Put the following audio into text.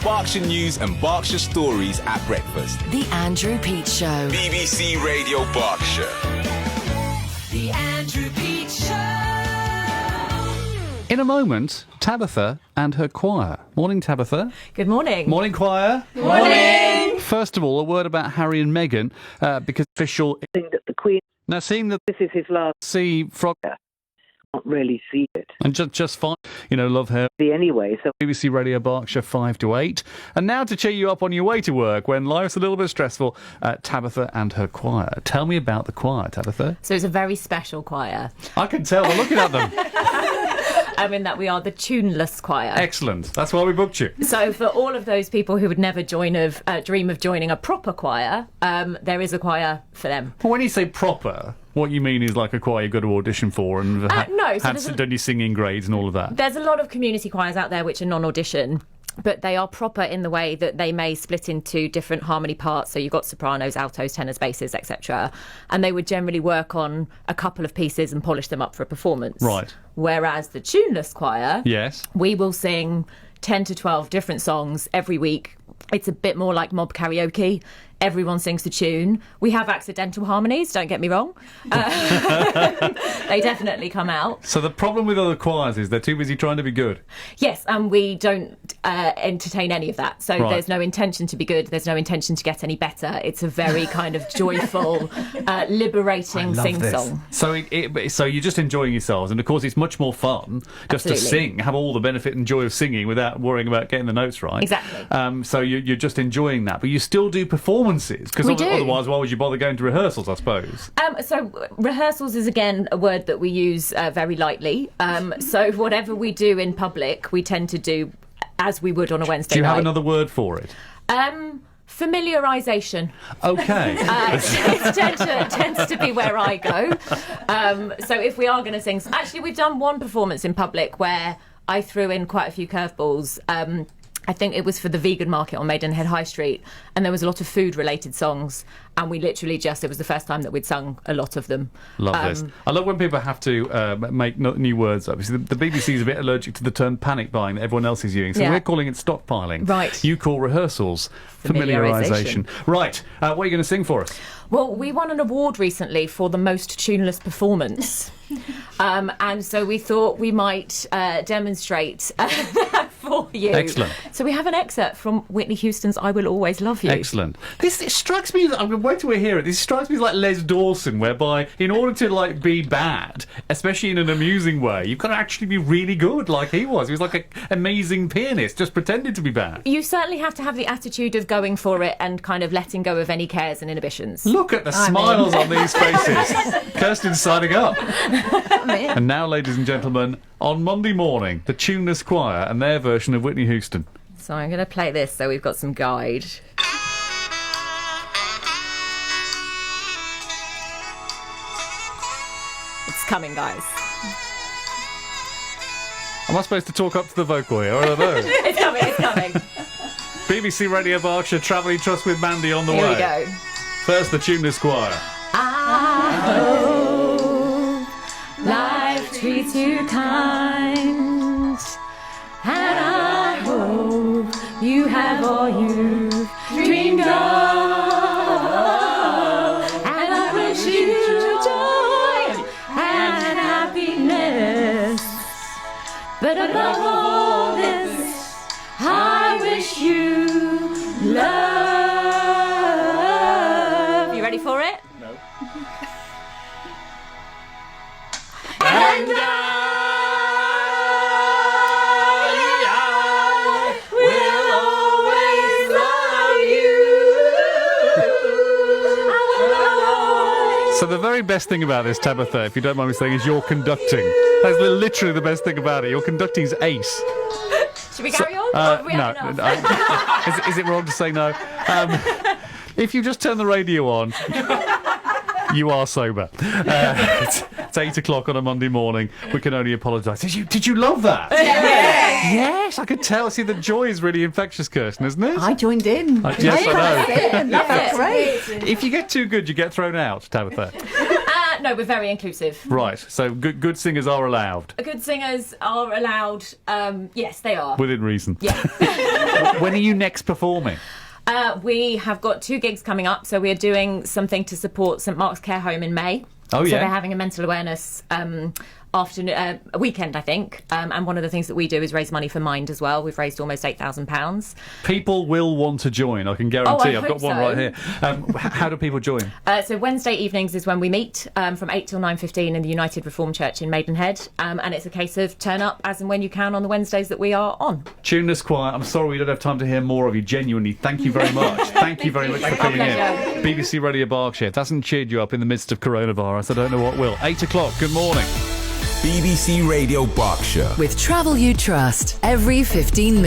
Berkshire news and Berkshire stories at breakfast. The Andrew Peach Show. BBC Radio Berkshire. The Andrew Peach Show. In a moment, Tabitha and her choir. Morning, Tabitha. Good morning. Morning, choir. Good morning. First of all, a word about Harry and Meghan, because official... That the Queen, Now, seeing that this is his last, see frog not really see it. and just fine, love her. Anyway, so BBC Radio Berkshire 5 to 8. And now to cheer you up on your way to work when life's a little bit stressful, Tabitha and her choir. Tell me about the choir, Tabitha. So it's a very special choir. I can tell, I'm looking at them. In that we are the Tuneless Choir. Excellent. That's why we booked you. So for all of those people who would never dream of joining a proper choir, there is a choir for them. Well, when you say proper, what you mean is like a choir you've got to audition for and no, so done your singing grades and all of that. There's a lot of community choirs out there which are non-audition, but they are proper in the way that they may split into different harmony parts. So you've got sopranos, altos, tenors, basses, etc. And they would generally work on a couple of pieces and polish them up for a performance. Right. Whereas the Tuneless Choir, Yes. we will sing 10 to 12 different songs every week. It's a bit more like mob karaoke. Everyone sings the tune. We have accidental harmonies, don't get me wrong. They definitely come out. So the problem with other choirs is they're too busy trying to be good. Yes, and we don't entertain any of that. So Right. There's no intention to be good. There's no intention to get any better. It's a very kind of joyful, liberating sing-song. So so you're just enjoying yourselves, and of course it's much more fun just Absolutely. to sing, have all the benefit and joy of singing without worrying about getting the notes right. Exactly. So you're just enjoying that, but you still do performances because We do. otherwise, why would you bother going to rehearsals? I suppose. So rehearsals is again a word that we use very lightly. So whatever we do in public, we tend to do as we would on a Wednesday Do you night. have another word for it? Familiarisation. Okay. It tends to be where I go. So if we are going to sing... Actually, we've done one performance in public where I threw in quite a few curveballs. I think it was for the vegan market on Maidenhead High Street, and there was a lot of food-related songs, and we literally it was the first time that we'd sung a lot of them. Love this. I love when people have to make new words up. The BBC is a bit allergic to the term panic buying that everyone else is using, so Yeah. we're calling it stockpiling. Right. You call rehearsals familiarisation. Right. What are you going to sing for us? Well, we won an award recently for the Most Tuneless Performance. And so we thought we might demonstrate that for you. Excellent. So we have an excerpt from Whitney Houston's I Will Always Love You. Excellent. This strikes me, I'm wait till we hear it, this strikes me like Les Dawson, whereby in order to be bad, especially in an amusing way, you've got to actually be really good like he was. He was like an amazing pianist, just pretended to be bad. You certainly have to have the attitude of going for it and kind of letting go of any cares and inhibitions. Look at the smiles on these faces. Kirsten's signing up. And now, ladies and gentlemen, on Monday morning, the Tuneless Choir and their version of Whitney Houston. So I'm going to play this so we've got some guide. It's coming, guys. Am I supposed to talk up to the vocal here? I don't know. It's coming, it's coming. BBC Radio Berkshire Travelling Trust with Mandy on the Here way. we go. First, the Tuneless Choir. I hope life treats you kind, and I hope you have all you've dreamed of, and I wish you joy and happiness, but above all this, I wish you love. You ready for it? And I will always love you. So the very best thing about this, Tabitha, if you don't mind me saying, is your conducting. That's literally the best thing about it. Your conducting's ace. Should we carry on? Or have we No. had enough? Is it wrong to say no? If you just turn the radio on, you are sober. It's 8 o'clock on a Monday morning. We can only apologise. Did you love that? Yes, I could tell. See, the joy is really infectious, Kirsten, isn't it? I joined in. Yes, I know. Yes. Great. If you get too good, you get thrown out, Tabitha. No, we're very inclusive. Right, so good singers are allowed. Good singers are allowed. Yes, they are. Within reason. Yeah. When are you next performing? We have got 2 gigs coming up, so we are doing something to support St Mark's Care Home in May. Oh, so yeah. they're having a mental awareness afternoon, a weekend, I think. And one of the things that we do is raise money for Mind as well. We've raised almost £8,000. People will want to join, I can guarantee. I I've got hope one so. right here. How do people join? So Wednesday evenings is when we meet from 8 till 9:15 in the United Reformed Church in Maidenhead. And it's a case of turn up as and when you can on the Wednesdays that we are on. Tuneless Choir, I'm sorry we don't have time to hear more of you. Genuinely, thank you very much. Thank you very much for coming in. pleasure. BBC Radio Berkshire. It hasn't cheered you up in the midst of coronavirus. I don't know what will. 8 o'clock, good morning. BBC Radio Berkshire. With travel you trust every 15 minutes.